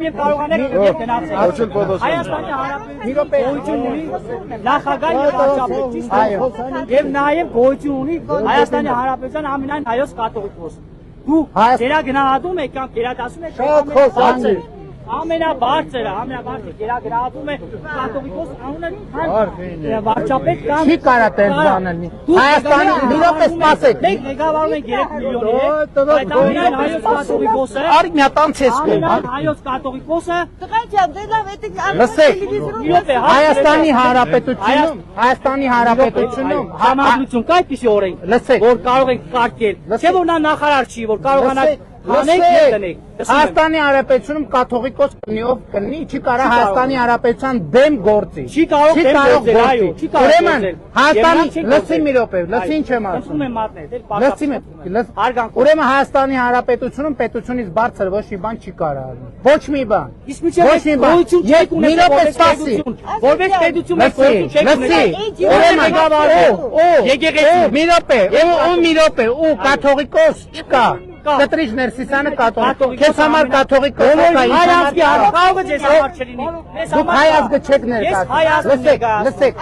Եվ կարողանեք գնացել։ Հայաստանի Հանրապետությունը գոյություն ունի նախագահ եւ վարչապետ, ճիշտ է։ Եվ նաեւ գոյություն ունի Հայաստանի Հանրապետության ամենայն հայոց կաթողիկոս։ Դու գերագնահատում եք կամ գերադասում եք ամենաբարձրը գերագնահատում է կաթողիկոս անունը վարչապետ կամ չի կարա տենց բանել։ Հայաստանի մի րոպե սպասեք։ Մենք ղեկավարում ենք 3 միլիոնի հետ։ Ամենայն հայոց կաթողիկոսը Արի մի հատ անցես կոմ։ հայոց կաթողիկոսը Լսեք, Հայաստանի Հանրապետությունում համադրություն կա այդպիսի օրենք, որ կարող ենք կարգել, չէ որ նա նախարար չի, որ կարողանանք հանենք եւ տնենք։ Հայաստանի Հանրապետությունում կաթողիկոս կնիով կնի, չի կարա Հայաստանի Հանրապետության դեմ գործի։ Չի կարող դեմ գործել, այո, չի կարող։ Ուրեմն Հայաստանի լսի մի րոպե, լսի ինչ եմ ասում։ Ասում եմ մատնել, Ուրեմն Հայաստանի Հանրապետությունում պետությունից բարձր ոչ մի բան չի կարա արել։ Ոչ մի բան։ Իսկ միջև գոյություն չեք ունեցել որպես պետություն մեկ գոյություն չեք ունեցել։ Ուրեմն եկեղեցի մի րոպե, ու կաթողիկոս չկա։ Կտրիչ Ներսիսյանը կաթողիկ։ Քեզ համար կաթողիկոս կա։ Հայ ազգի կարող է ձեզ համար չլինի։ Դուք հայ ազգը չեք ներկայացնում։ Լսեք։